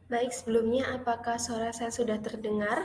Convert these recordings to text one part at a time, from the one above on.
Baik, sebelumnya apakah suara saya sudah terdengar?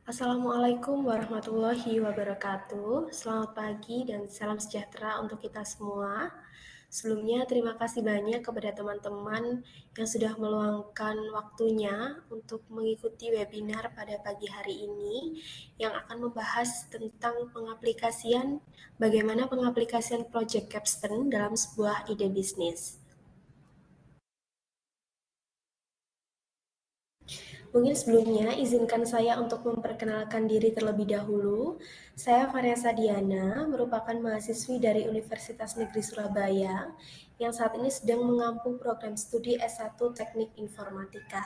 Assalamualaikum warahmatullahi wabarakatuh. Selamat pagi dan salam sejahtera untuk kita semua. Sebelumnya terima kasih banyak kepada teman-teman yang sudah meluangkan waktunya untuk mengikuti webinar pada pagi hari ini yang akan membahas tentang bagaimana pengaplikasian Project Capstone dalam sebuah ide bisnis. Mungkin sebelumnya izinkan saya untuk memperkenalkan diri terlebih dahulu. Saya Vanessa Diana, merupakan mahasiswi dari Universitas Negeri Surabaya yang saat ini sedang mengampu program studi S1 Teknik Informatika.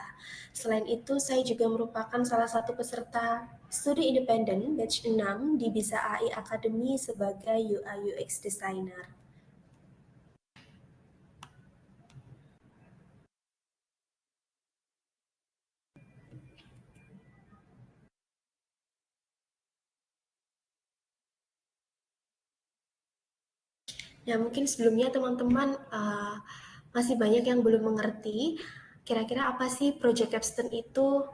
Selain itu, saya juga merupakan salah satu peserta studi independen batch 6 di Bisa AI Academy sebagai UI UX Designer. Ya, mungkin sebelumnya teman-teman masih banyak yang belum mengerti kira-kira apa sih Project Capstone itu.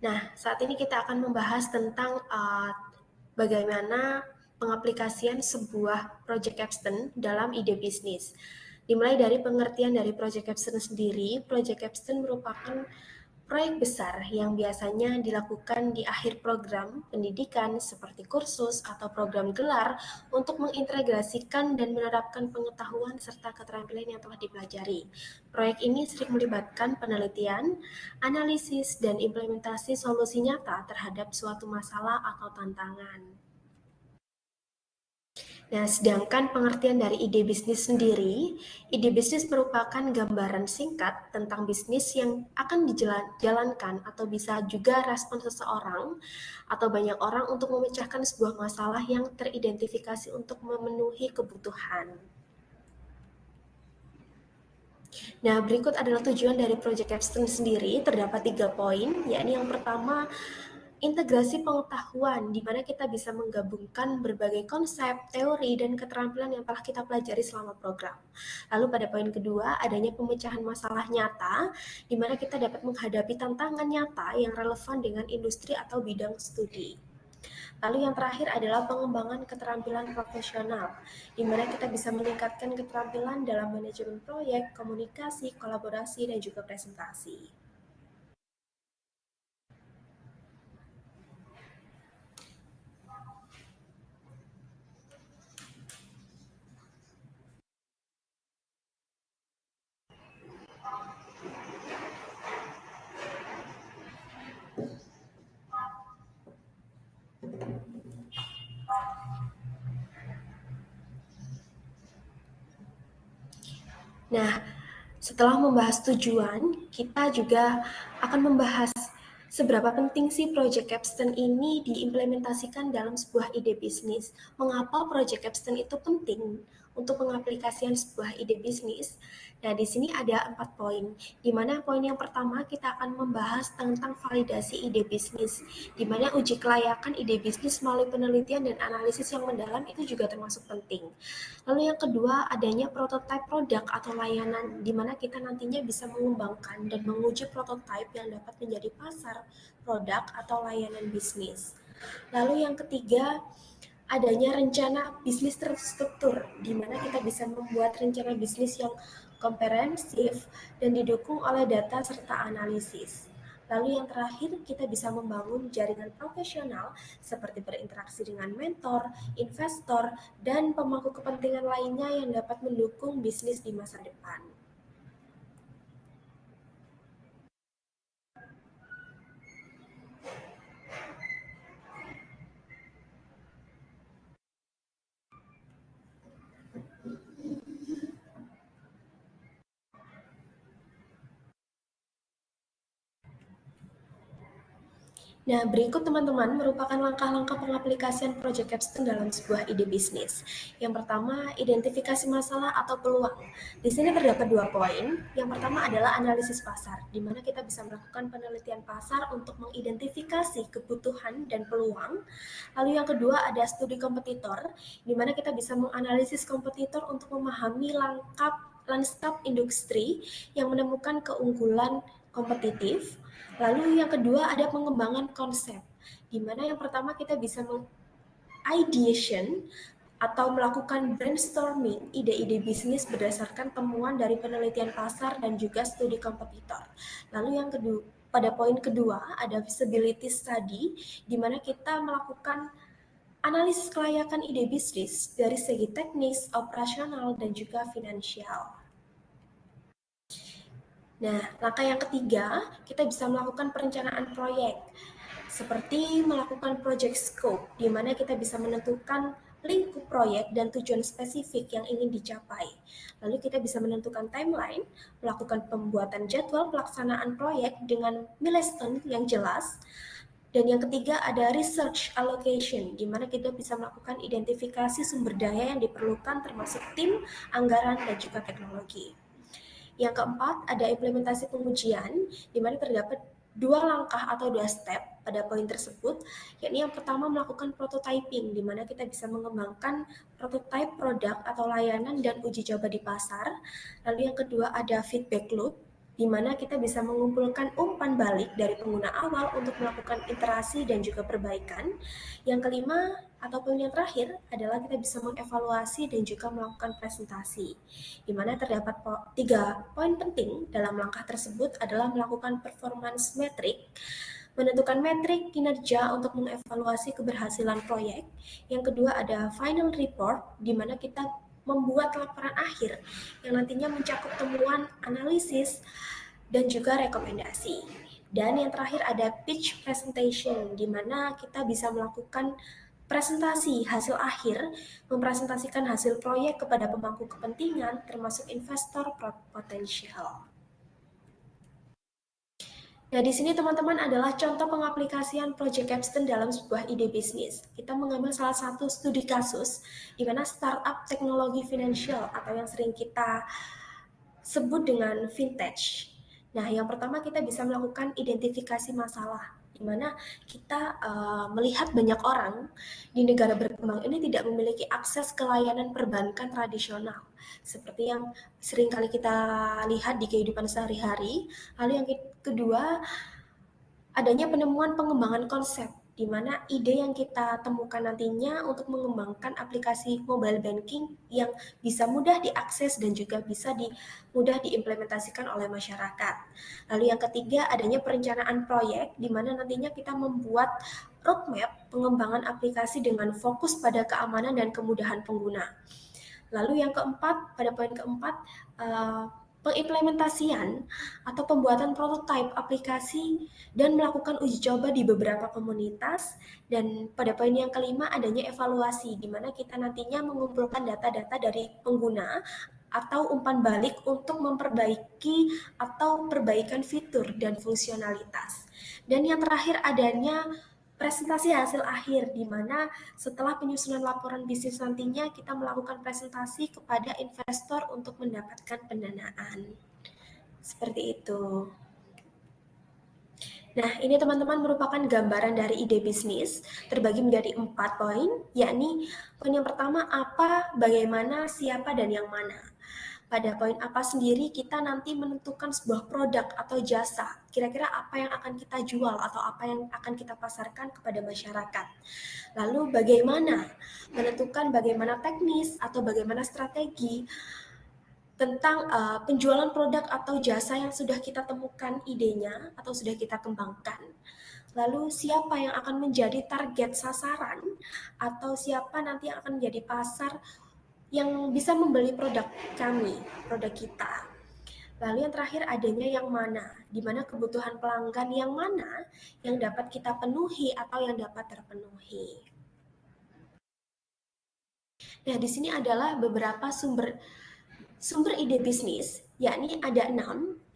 Nah, saat ini kita akan membahas tentang bagaimana pengaplikasian sebuah Project Capstone dalam ide bisnis. Dimulai dari pengertian dari Project Capstone sendiri, Project Capstone merupakan proyek besar yang biasanya dilakukan di akhir program pendidikan seperti kursus atau program gelar untuk mengintegrasikan dan menerapkan pengetahuan serta keterampilan yang telah dipelajari. Proyek ini sering melibatkan penelitian, analisis, dan implementasi solusi nyata terhadap suatu masalah atau tantangan. Nah, sedangkan pengertian dari ide bisnis sendiri, ide bisnis merupakan gambaran singkat tentang bisnis yang akan dijalankan atau bisa juga respon seseorang atau banyak orang untuk memecahkan sebuah masalah yang teridentifikasi untuk memenuhi kebutuhan. Nah, berikut adalah tujuan dari Project Capstone sendiri. Terdapat 3 poin, yakni yang pertama, integrasi pengetahuan, di mana kita bisa menggabungkan berbagai konsep, teori, dan keterampilan yang telah kita pelajari selama program. Lalu pada poin kedua, adanya pemecahan masalah nyata, di mana kita dapat menghadapi tantangan nyata yang relevan dengan industri atau bidang studi. Lalu yang terakhir adalah pengembangan keterampilan profesional, di mana kita bisa meningkatkan keterampilan dalam manajemen proyek, komunikasi, kolaborasi, dan juga presentasi. Nah, setelah membahas tujuan, kita juga akan membahas seberapa penting sih Project Capstone ini diimplementasikan dalam sebuah ide bisnis. Mengapa Project Capstone itu penting untuk pengaplikasian sebuah ide bisnis? Nah, di sini ada 4 poin, di mana poin yang pertama kita akan membahas tentang validasi ide bisnis, di mana uji kelayakan ide bisnis melalui penelitian dan analisis yang mendalam itu juga termasuk penting. Lalu yang kedua, adanya prototipe produk atau layanan di mana kita nantinya bisa mengembangkan dan menguji prototipe yang dapat menjadi pasar produk atau layanan bisnis. Lalu yang ketiga, adanya rencana bisnis terstruktur di mana kita bisa membuat rencana bisnis yang komprehensif dan didukung oleh data serta analisis. Lalu yang terakhir, kita bisa membangun jaringan profesional seperti berinteraksi dengan mentor, investor, dan pemangku kepentingan lainnya yang dapat mendukung bisnis di masa depan. Nah, berikut teman-teman merupakan langkah-langkah pengaplikasian Project Capstone dalam sebuah ide bisnis. Yang pertama, identifikasi masalah atau peluang. Di sini terdapat 2 poin. Yang pertama adalah analisis pasar, di mana kita bisa melakukan penelitian pasar untuk mengidentifikasi kebutuhan dan peluang. Lalu yang kedua ada studi kompetitor, di mana kita bisa menganalisis kompetitor untuk memahami lanskap industri yang menemukan keunggulan kompetitif. Lalu yang kedua ada pengembangan konsep, di mana yang pertama kita bisa ideation atau melakukan brainstorming ide-ide bisnis berdasarkan temuan dari penelitian pasar dan juga studi kompetitor. Lalu yang kedua, pada poin kedua ada feasibility study, di mana kita melakukan analisis kelayakan ide bisnis dari segi teknis, operasional, dan juga finansial. Nah, langkah yang ketiga, kita bisa melakukan perencanaan proyek, seperti melakukan project scope, di mana kita bisa menentukan lingkup proyek dan tujuan spesifik yang ingin dicapai. Lalu kita bisa menentukan timeline, melakukan pembuatan jadwal pelaksanaan proyek dengan milestone yang jelas. Dan yang ketiga ada research allocation, di mana kita bisa melakukan identifikasi sumber daya yang diperlukan termasuk tim, anggaran, dan juga teknologi. Yang keempat, ada implementasi pengujian, di mana terdapat dua langkah atau dua step pada poin tersebut, yakni yang pertama melakukan prototyping, di mana kita bisa mengembangkan prototype produk atau layanan dan uji coba di pasar. Lalu yang kedua ada feedback loop, di mana kita bisa mengumpulkan umpan balik dari pengguna awal untuk melakukan iterasi dan juga perbaikan. Yang kelima, atau poin yang terakhir, adalah kita bisa mengevaluasi dan juga melakukan presentasi, di mana terdapat 3 poin penting dalam langkah tersebut adalah melakukan performance metric, menentukan metrik kinerja untuk mengevaluasi keberhasilan proyek. Yang kedua ada final report, di mana kita membuat laporan akhir yang nantinya mencakup temuan, analisis, dan juga rekomendasi. Dan yang terakhir ada pitch presentation, di mana kita bisa melakukan presentasi hasil akhir, mempresentasikan hasil proyek kepada pemangku kepentingan, termasuk investor potensial. Nah, di sini teman-teman adalah contoh pengaplikasian Project Capstone dalam sebuah ide bisnis. Kita mengambil salah satu studi kasus di mana startup teknologi finansial atau yang sering kita sebut dengan vintage. Nah, yang pertama kita bisa melakukan identifikasi masalah, di mana kita melihat banyak orang di negara berkembang ini tidak memiliki akses ke layanan perbankan tradisional, seperti yang sering kali kita lihat di kehidupan sehari-hari. Lalu yang kedua, adanya penemuan pengembangan konsep, di mana ide yang kita temukan nantinya untuk mengembangkan aplikasi mobile banking yang bisa mudah diakses dan juga bisa mudah diimplementasikan oleh masyarakat. Lalu yang ketiga, adanya perencanaan proyek, di mana nantinya kita membuat roadmap pengembangan aplikasi dengan fokus pada keamanan dan kemudahan pengguna. Lalu yang keempat, pada poin keempat, pengimplementasian atau pembuatan prototipe aplikasi dan melakukan uji coba di beberapa komunitas. Dan pada poin yang kelima adanya evaluasi, di mana kita nantinya mengumpulkan data-data dari pengguna atau umpan balik untuk memperbaiki atau perbaikan fitur dan fungsionalitas. Dan yang terakhir adanya presentasi hasil akhir, di mana setelah penyusunan laporan bisnis nantinya kita melakukan presentasi kepada investor untuk mendapatkan pendanaan. Seperti itu. Nah, ini teman-teman merupakan gambaran dari ide bisnis terbagi menjadi 4 poin, yakni poin yang pertama apa, bagaimana, siapa, dan yang mana. Pada poin apa sendiri kita nanti menentukan sebuah produk atau jasa, kira-kira apa yang akan kita jual atau apa yang akan kita pasarkan kepada masyarakat. Lalu bagaimana menentukan bagaimana teknis atau bagaimana strategi tentang penjualan produk atau jasa yang sudah kita temukan idenya atau sudah kita kembangkan. Lalu siapa yang akan menjadi target sasaran atau siapa nanti yang akan menjadi pasar yang bisa membeli produk kami, produk kita. Lalu yang terakhir adanya yang mana, di mana kebutuhan pelanggan yang mana yang dapat kita penuhi atau yang dapat terpenuhi. Nah, di sini adalah beberapa sumber ide bisnis, yakni ada 6.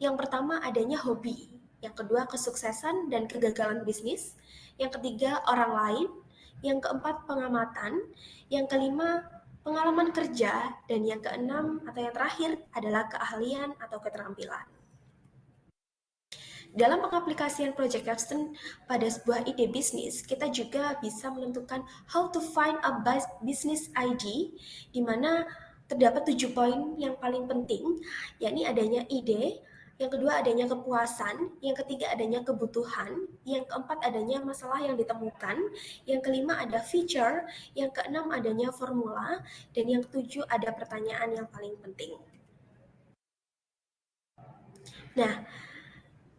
Yang pertama adanya hobi, yang kedua kesuksesan dan kegagalan bisnis, yang ketiga orang lain, yang keempat pengamatan, yang kelima pengalaman kerja, dan yang keenam atau yang terakhir adalah keahlian atau keterampilan. Dalam pengaplikasian Project Capstone pada sebuah ide bisnis, kita juga bisa menentukan how to find a business ID, di mana terdapat 7 poin yang paling penting, yakni adanya ide, yang kedua adanya kepuasan, yang ketiga adanya kebutuhan, yang keempat adanya masalah yang ditemukan, yang kelima ada feature, yang keenam adanya formula, dan yang ketujuh ada pertanyaan yang paling penting. Nah,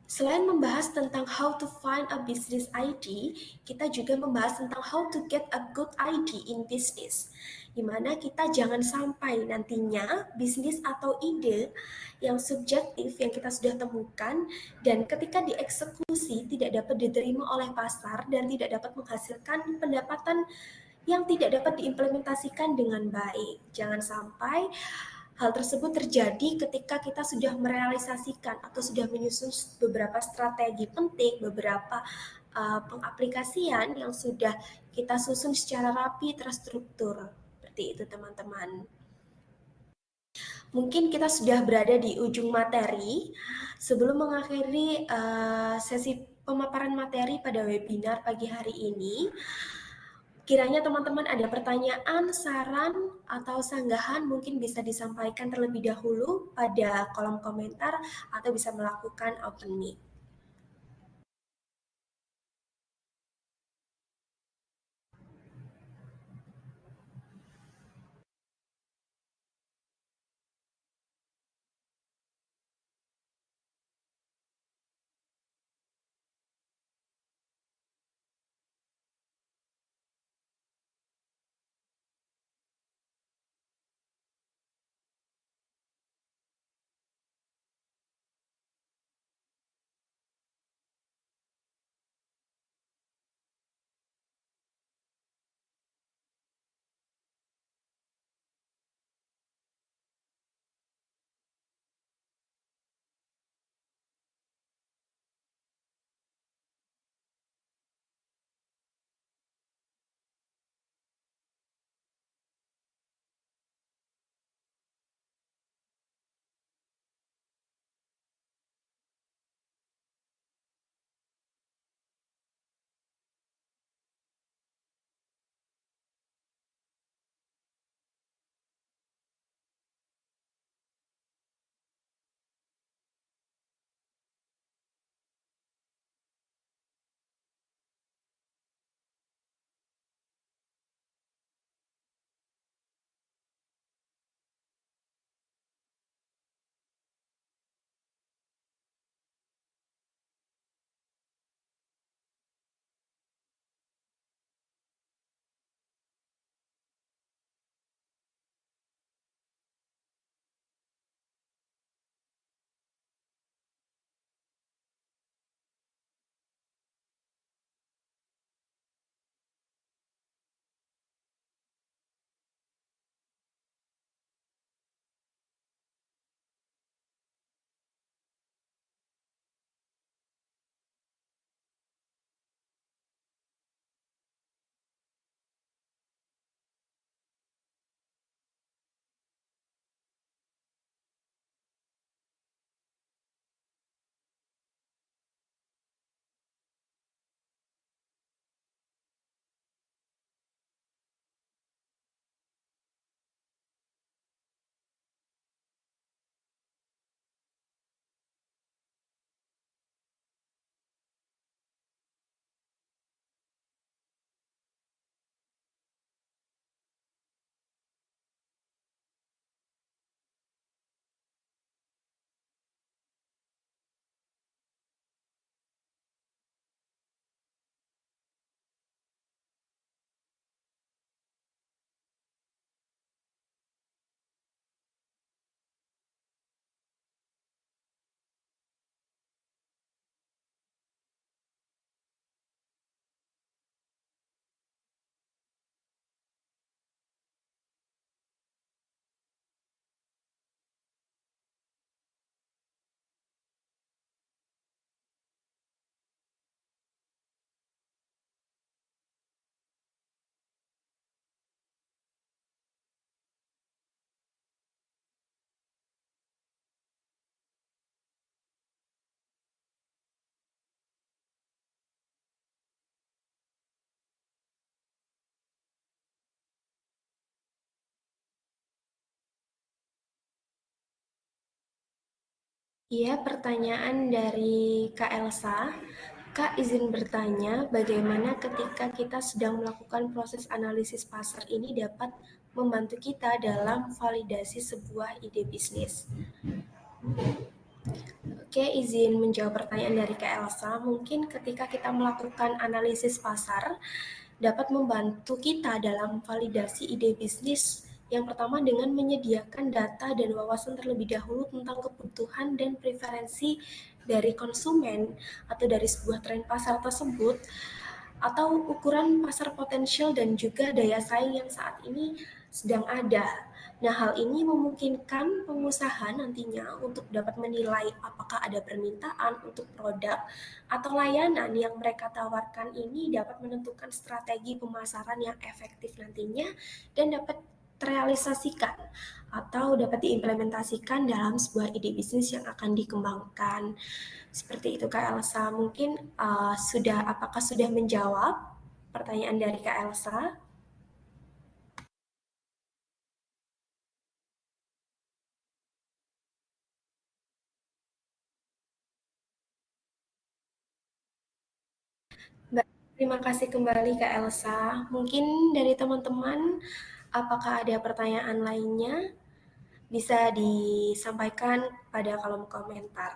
selain membahas tentang how to find a business ID, kita juga membahas tentang how to get a good ID in business. Di mana kita jangan sampai nantinya bisnis atau ide yang subjektif yang kita sudah temukan dan ketika dieksekusi tidak dapat diterima oleh pasar dan tidak dapat menghasilkan pendapatan yang tidak dapat diimplementasikan dengan baik. Jangan sampai hal tersebut terjadi ketika kita sudah merealisasikan atau sudah menyusun beberapa strategi penting, beberapa pengaplikasian yang sudah kita susun secara rapi, terstruktur. Seperti itu, teman-teman. Mungkin kita sudah berada di ujung materi. Sebelum mengakhiri sesi pemaparan materi pada webinar pagi hari ini, kiranya teman-teman ada pertanyaan, saran, atau sanggahan mungkin bisa disampaikan terlebih dahulu pada kolom komentar atau bisa melakukan open mic. Iya, pertanyaan dari Kak Elsa. Kak izin bertanya, bagaimana ketika kita sedang melakukan proses analisis pasar ini dapat membantu kita dalam validasi sebuah ide bisnis? Oke, izin menjawab pertanyaan dari Kak Elsa. Mungkin ketika kita melakukan analisis pasar, dapat membantu kita dalam validasi ide bisnis. Yang pertama dengan menyediakan data dan wawasan terlebih dahulu tentang kebutuhan dan preferensi dari konsumen atau dari sebuah tren pasar tersebut, atau ukuran pasar potensial dan juga daya saing yang saat ini sedang ada. Nah, hal ini memungkinkan pengusaha nantinya untuk dapat menilai apakah ada permintaan untuk produk atau layanan yang mereka tawarkan ini dapat menentukan strategi pemasaran yang efektif nantinya dan dapat terrealisasikan atau dapat diimplementasikan dalam sebuah ide bisnis yang akan dikembangkan. Seperti itu Kak Elsa. Mungkin apakah sudah menjawab pertanyaan dari Kak Elsa? Baik, terima kasih kembali Kak Elsa. Mungkin dari teman-teman, apakah ada pertanyaan lainnya? Bisa disampaikan pada kolom komentar.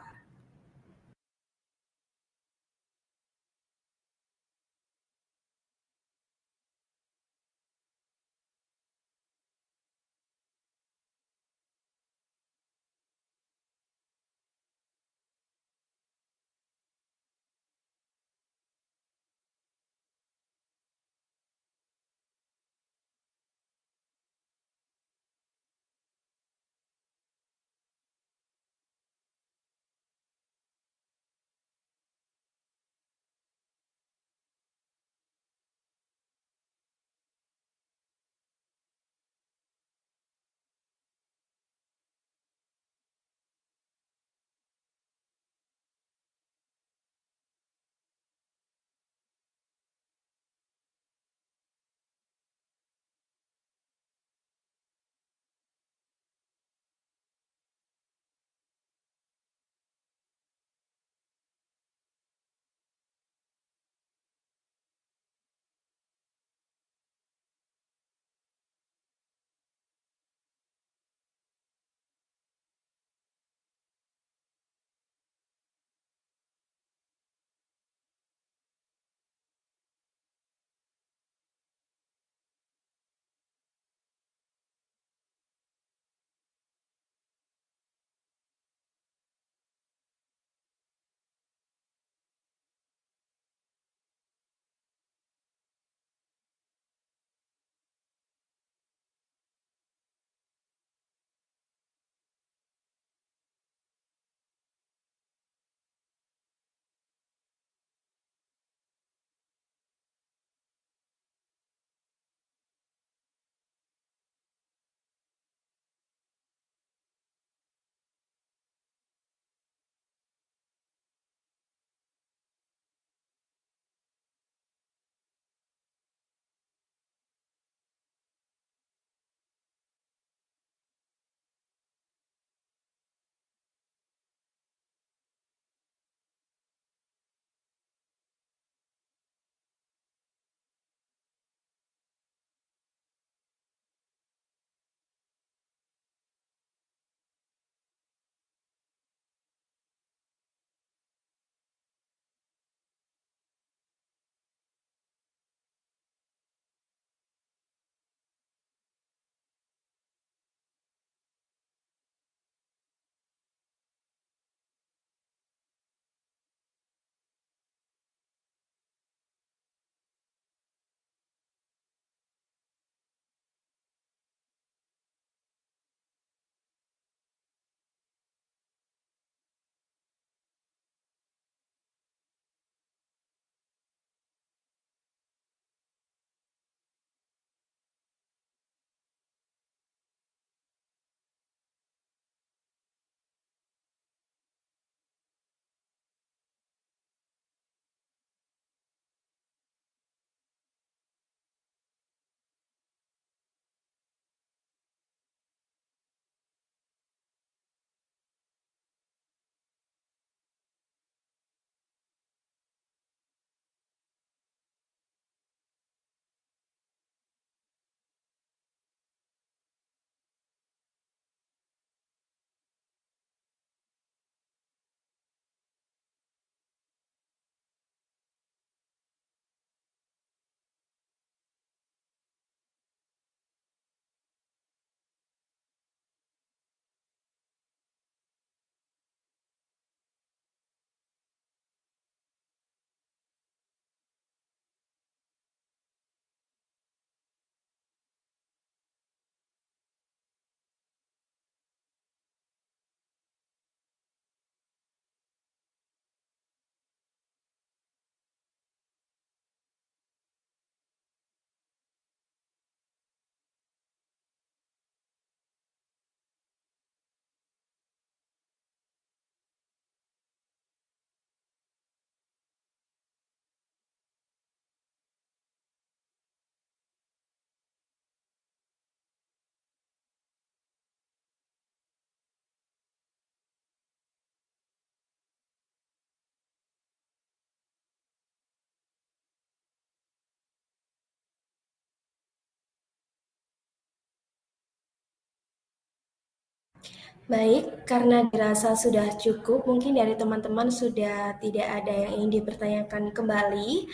Baik, karena dirasa sudah cukup, mungkin dari teman-teman sudah tidak ada yang ingin dipertanyakan kembali.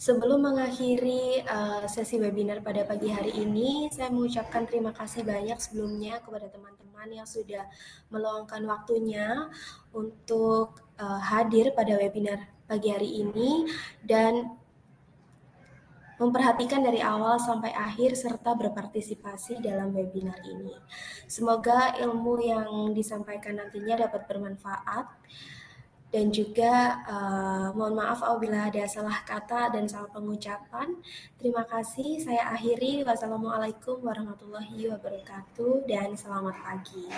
Sebelum mengakhiri sesi webinar pada pagi hari ini, saya mengucapkan terima kasih banyak sebelumnya kepada teman-teman yang sudah meluangkan waktunya untuk hadir pada webinar pagi hari ini dan memperhatikan dari awal sampai akhir serta berpartisipasi dalam webinar ini. Semoga ilmu yang disampaikan nantinya dapat bermanfaat dan juga mohon maaf apabila ada salah kata dan salah pengucapan. Terima kasih, saya akhiri. Wassalamualaikum warahmatullahi wabarakatuh dan selamat pagi.